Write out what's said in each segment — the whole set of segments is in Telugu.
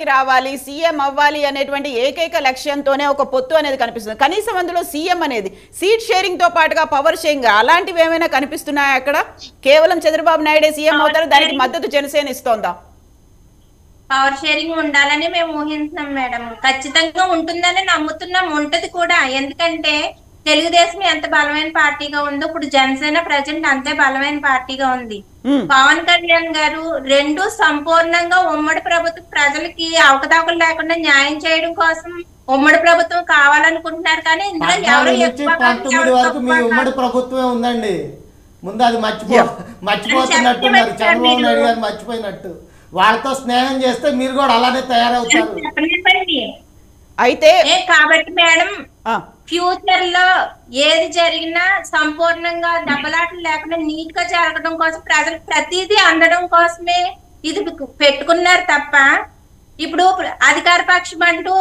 అధికారంలోకి రావాలి, సీఎం అవ్వాలి అనేటువంటి ఏకైక లక్ష్యంతోనే ఒక పొత్తు అనేది కనిపిస్తుంది. కనీసం అందులో సీఎం అనేది సీట్ షేరింగ్ తో పాటుగా పవర్ షేరింగ్ అలాంటివి ఏమైనా కనిపిస్తున్నాయా అక్కడ? కేవలం చంద్రబాబు నాయుడే సీఎం అవుతారు, దానికి మద్దతు జనసేన ఇస్తోందా? పవర్ షేరింగ్ ఉండాలని మేము ఊహిస్తున్నాం మేడం. ఖచ్చితంగా ఉంటుందని నమ్ముతున్నాం, ఉంటది కూడా. ఎందుకంటే తెలుగుదేశం ఎంత బలమైన పార్టీగా ఉందో ఇప్పుడు జనసేన ప్రజెంట్ అంతే బలమైన పార్టీగా ఉంది. పవన్ కళ్యాణ్ గారు రెండు సంపూర్ణంగా ఉమ్మడి ప్రభుత్వం ప్రజలకి అవకతవకలు లేకుండా న్యాయం చేయడం కోసం ఉమ్మడి ప్రభుత్వం కావాలనుకుంటున్నారు. కానీ ఇందులో ఎవరు 19 వరకు మీ ఉమ్మడి ప్రభుత్వమే ఉందండి. ముందు అది మర్చిపోతున్నట్టున్నారు. చంద్రబాబు నాయుడు గారు మర్చిపోయినట్టు. వాళ్ళతో స్నేహం చేస్తే మీరు కూడా అలానే తయారవుతారు. అయితే కాబట్టి మేడం ఫ్యూచర్ లో ఏది జరిగినా సంపూర్ణంగా దెబ్బలాటలు లేకుండా నీట్ గా జరగడం కోసం ప్రజలకు ప్రతిదీ అందడం కోసమే ఇది పెట్టుకున్నారు తప్ప ఇప్పుడు అధికార పక్షం అంటూ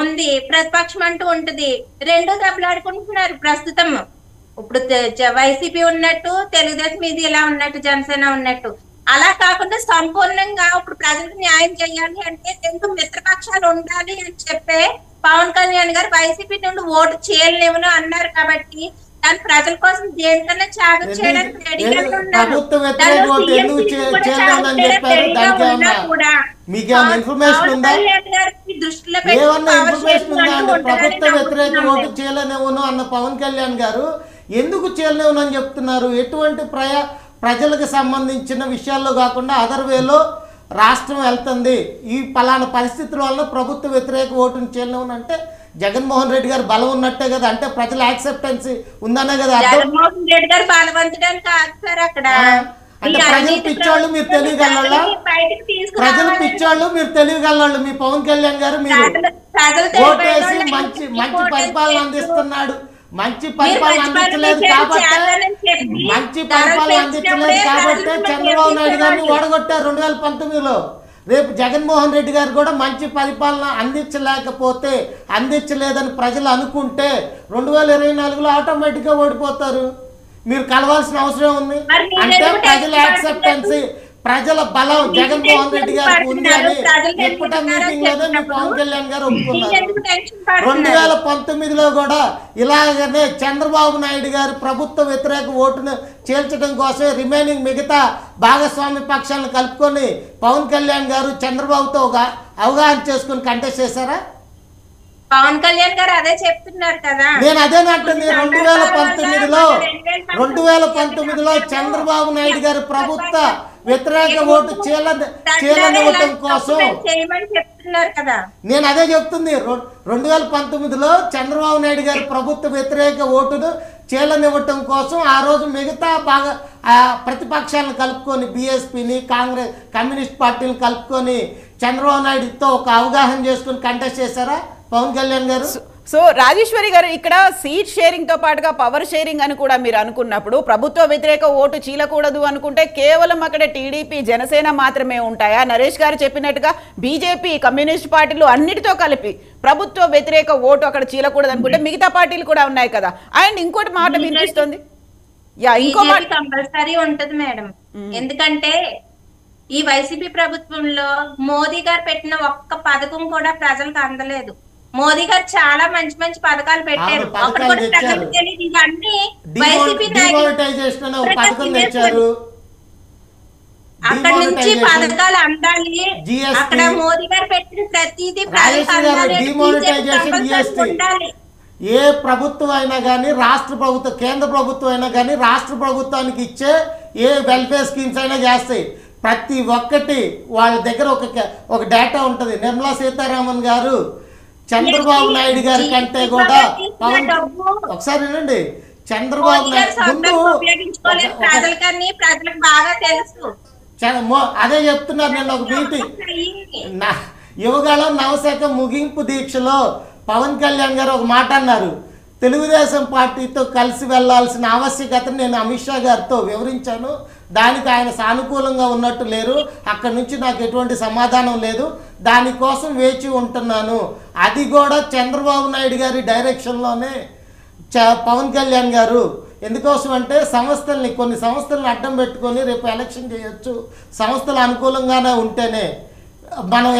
ఉంది, ప్రతిపక్షం అంటూ ఉంటది. రెండు దెబ్బలాడుకుంటున్నారు ప్రస్తుతం. ఇప్పుడు వైసీపీ ఉన్నట్టు, తెలుగుదేశం ఇది ఇలా ఉన్నట్టు, జనసేన ఉన్నట్టు. అలా కాకుండా సంపూర్ణంగా ఇప్పుడు ప్రజలకు న్యాయం చేయాలి అంటే రెండు మిత్రపక్షాలు ఉండాలి అని చెప్పే పవన్ కళ్యాణ్ గారు వైసీపీ నుండి ఓటు చేయలేమని అన్నారు. కాబట్టి దాని ప్రజల కోసం దేనికన్నా త్యాగం చేయడానికి రెడీగా ఉన్నారు. దృష్టిలో ప్రభుత్వ వ్యతిరేక ఓటు చేయలేనేమోను అన్న పవన్ కళ్యాణ్ గారు ఎందుకు చేయలేమో అని చెప్తున్నారు. ఎటువంటి ప్రజలకు సంబంధించిన విషయాల్లో కాకుండా అదర్ వేలో రాష్ట్రం వెళ్తుంది. ఈ పలానా పరిస్థితుల వల్ల ప్రభుత్వ వ్యతిరేక ఓటును చేయలేమని అంటే జగన్మోహన్ రెడ్డి గారు బలం ఉన్నట్టే కదా. అంటే ప్రజల యాక్సెప్టెన్సీ ఉందనే కదా అర్థం. అంటే ప్రజలు పిచ్చోళ్ళు, మీరు తెలియగలవాళ్ళ? ప్రజలు పిచ్చోళ్ళు, మీరు తెలియగలవాళ్ళు. మీ పవన్ కళ్యాణ్ గారు మీరు ఓటేసి మంచి పరిపాలన అందిస్తున్నాడు. మంచి పరిపాలన అందించలేదు కాబట్టి చంద్రబాబు నాయుడు గారిని ఓడగొట్టారు 2019లో. రేపు జగన్మోహన్ రెడ్డి గారు కూడా మంచి పరిపాలన అందించలేదని ప్రజలు అనుకుంటే 2024లో ఆటోమేటిక్గా ఓడిపోతారు. మీరు కలవాల్సిన అవసరం ఉంది. అంటే ప్రజల యాక్సెప్టెన్సీ, ప్రజల బలం జగన్మోహన్ రెడ్డి గారికి ఉంది అని ఎప్పటి మీటింగ్ లోనే మీ పవన్ కళ్యాణ్ గారు ఒప్పుకున్నారు. 2019లో కూడా ఇలాగనే చంద్రబాబు నాయుడు గారు ప్రభుత్వ వ్యతిరేక ఓటును చేల్చడం కోసమే రిమైనింగ్ మిగతా భాగస్వామి పక్షాలను కలుపుకొని పవన్ కళ్యాణ్ గారు చంద్రబాబుతో అవగాహన చేసుకుని కంటెస్ట్ చేశారా? పవన్ కళ్యాణ్ గారు అదే చెప్తున్నారు కదా. నేను అదే అంటుంది. 2019లో చంద్రబాబు నాయుడు గారు ప్రభుత్వ వ్యతిరేక ఓటు చేయనివ్వటం కోసం నేను అదే చెప్తుంది. 2019లో చంద్రబాబు నాయుడు గారు ప్రభుత్వ వ్యతిరేక ఓటును చేయనివ్వటం కోసం ఆ రోజు మిగతా ప్రతిపక్షాలను కలుపుకొని బీఎస్పీని, కాంగ్రెస్, కమ్యూనిస్ట్ పార్టీని కలుపుకొని చంద్రబాబు నాయుడుతో ఒక అవగాహన చేసుకుని కంటెస్ట్ చేశారా పవన్ కళ్యాణ్ గారు? సో రాజేశ్వరి గారు, ఇక్కడ సీట్ షేరింగ్ తో పాటుగా పవర్ షేరింగ్ అని కూడా మీరు అనుకున్నప్పుడు ప్రభుత్వ వ్యతిరేక ఓటు చీలకూడదు అనుకుంటే కేవలం అక్కడ టీడీపీ, జనసేన మాత్రమే ఉంటాయా? నరేష్ గారు చెప్పినట్టుగా బీజేపీ, కమ్యూనిస్ట్ పార్టీలు అన్నిటితో కలిపి ప్రభుత్వ వ్యతిరేక ఓటు అక్కడ చీలకూడదు అనుకుంటే మిగతా పార్టీలు కూడా ఉన్నాయి కదా. అండ్ ఇంకోటి మాట వినిపిస్తుంది, ఇంకో మాట కంపల్సరీ ఉంటది మేడం. ఎందుకంటే ఈ వైసీపీ ప్రభుత్వంలో మోదీ గారు పెట్టిన ఒక్క పథకం కూడా ప్రజలకు అందలేదు. మోదీ గారు చాలా మంచి మంచి పథకాలు పెట్టారు. అక్కడ కూడా ప్రజలకు తెలియదు. ఇవన్నీ వైసీపీ అక్కడ నుంచి పథకాలు అందాలి. అక్కడ మోదీ గారు పెట్టిన ప్రతిదీ ప్రజలకు అందాలి. ఏ ప్రభుత్వం అయినా కానీ, రాష్ట్ర ప్రభుత్వం, కేంద్ర ప్రభుత్వం అయినా కానీ రాష్ట్ర ప్రభుత్వానికి ఇచ్చే ఏ వెల్ఫేర్ స్కీమ్స్ అయినా చేస్తాయి. ప్రతి ఒక్కటి వాళ్ళ దగ్గర ఒక డేటా ఉంటుంది. నిర్మలా సీతారామన్ గారు చంద్రబాబు నాయుడు గారి కంటే కూడా ఒకసారి వినండి, చంద్రబాబు నాయుడు అదే చెప్తున్నారు. నేను ఒక మీటింగ్ యువగళం నవశాఖ ముగింపు దీక్షలో పవన్ కళ్యాణ్ గారు ఒక మాట అన్నారు. తెలుగుదేశం పార్టీతో కలిసి వెళ్లాల్సిన ఆవశ్యకతను నేను అమిత్ షా గారితో వివరించాను. దానికి ఆయన సానుకూలంగా ఉన్నట్టు లేరు. అక్కడి నుంచి నాకు ఎటువంటి సమాధానం లేదు. దానికోసం వేచి ఉంటున్నాను. అది కూడా చంద్రబాబు నాయుడు గారి డైరెక్షన్లోనే పవన్ కళ్యాణ్ గారు. ఎందుకోసం అంటే కొన్ని సంస్థల్ని అడ్డం పెట్టుకొని రేపు ఎలక్షన్ చేయొచ్చు. సంస్థలు అనుకూలంగానే ఉంటేనే మనం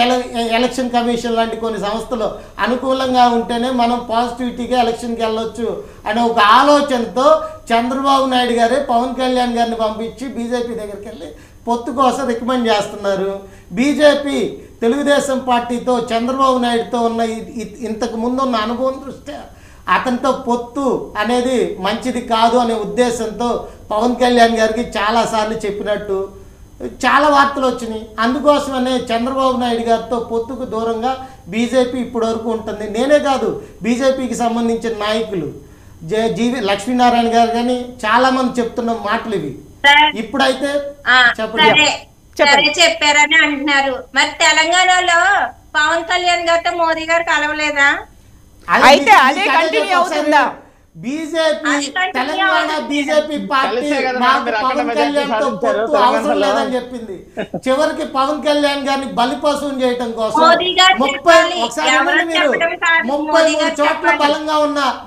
ఎలక్షన్ కమిషన్ లాంటి కొన్ని సంస్థలు అనుకూలంగా ఉంటేనే మనం పాజిటివిటీగా ఎలక్షన్కి వెళ్ళొచ్చు అనే ఒక ఆలోచనతో చంద్రబాబు నాయుడు గారే పవన్ కళ్యాణ్ గారిని పంపించి బీజేపీ దగ్గరికి వెళ్ళి పొత్తు కోసం రికమెండ్ చేస్తున్నారు. బీజేపీ తెలుగుదేశం పార్టీతో చంద్రబాబు నాయుడుతో ఉన్న ఇంతకు ముందు ఉన్న అనుభవం దృష్ట్యా అతనితో పొత్తు అనేది మంచిది కాదు అనే ఉద్దేశంతో పవన్ కళ్యాణ్ గారికి చాలాసార్లు చెప్పినట్టు చాలా వార్తలు వచ్చినాయి. అందుకోసమనే చంద్రబాబు నాయుడు గారితో పొత్తుకు దూరంగా బీజేపీ ఇప్పటివరకు ఉంటుంది. నేనే కాదు, బీజేపీకి సంబంధించిన నాయకులు జీవి లక్ష్మీనారాయణ గారు కానీ చాలా మంది చెప్తున్న మాటలు ఇవి. ఇప్పుడైతే చెప్పారని అంటున్నారు. మరి తెలంగాణలో పవన్ కళ్యాణ్ గారితో మోదీ గారు కలవలేదా? అయితే అదే కంటిన్యూ అవుతుందా? బీజేపీ తెలంగాణ బీజేపీ పార్టీ నాకు పవన్ కళ్యాణ్ తో పొత్తు అవసరం లేదని చెప్పింది. చివరికి పవన్ కళ్యాణ్ గారిని బలిపశువుని చేయటం కోసం 33 చోట్ల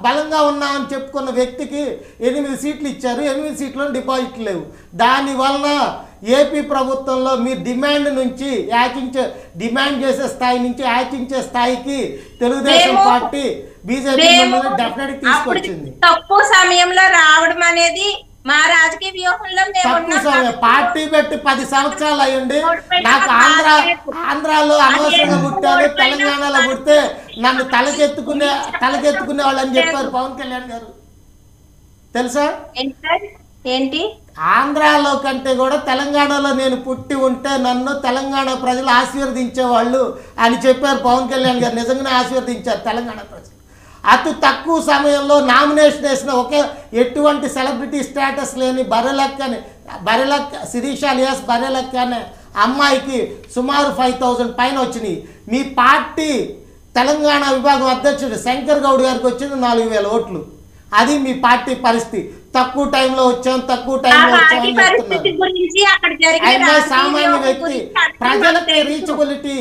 బలంగా ఉన్నామని చెప్పుకున్న వ్యక్తికి 8 సీట్లు ఇచ్చారు. 8 సీట్లు డిపాజిట్లు లేవు. దాని వలన ఏపీ ప్రభుత్వంలో మీ డిమాండ్ నుంచి డిమాండ్ చేసే స్థాయి నుంచి యాచించే స్థాయికి తెలుగుదేశం పార్టీ బీజేపీ డెఫినెట్ తీసుకొచ్చింది. తక్కువ సమయంలో రావడం అనేది మా రాజకీయ వ్యూహంలో తక్కువ సమయం పార్టీ పెట్టి 10 సంవత్సరాలు అయ్యండి. నాకు ఆంధ్రాలో అనవసరంగా పుట్టాను, తెలంగాణలో పుడితే నన్ను తలకెత్తుకునే వాళ్ళు అని చెప్పారు పవన్ కళ్యాణ్ గారు. తెలుసా ఏంటి? ఆంధ్రాలో కంటే కూడా తెలంగాణలో నేను పుట్టి ఉంటే నన్ను తెలంగాణ ప్రజలు ఆశీర్వదించేవాళ్ళు అని చెప్పారు పవన్ కళ్యాణ్ గారు. నిజంగానే ఆశీర్వదించారు తెలంగాణ ప్రజలు. అతి తక్కువ సమయంలో నామినేషన్ వేసిన ఎటువంటి సెలబ్రిటీ స్టేటస్ లేని బరెలక్క శిరీష అలియాస్ బరెలక్క అనే అమ్మాయికి సుమారు 5000 పైన వచ్చినాయి. మీ పార్టీ తెలంగాణ విభాగం అధ్యక్షుడు శంకర్ గౌడ్ గారికి వచ్చింది 4000 ఓట్లు. అది మీ పార్టీ పరిస్థితి. తక్కువ టైంలో వచ్చాం అని చెప్తున్నారు. సామాన్య వ్యక్తి ప్రజలకి రీచబిలిటీ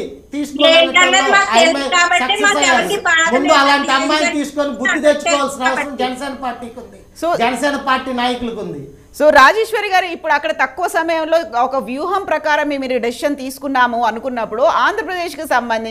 ముందు అలాంటి అమ్మాయిని తీసుకొని బుద్ధి తెచ్చుకోవాల్సిన అవసరం జనసేన పార్టీకి ఉంది, జనసేన పార్టీ నాయకులకు ఉంది. సో రాజేశ్వరి గారు, ఇప్పుడు అక్కడ తక్కువ సమయంలో ఒక వ్యూహం ప్రకారం మీరు డెసిషన్ తీసుకున్నాము అనుకున్నప్పుడు ఆంధ్రప్రదేశ్కి సంబంధించి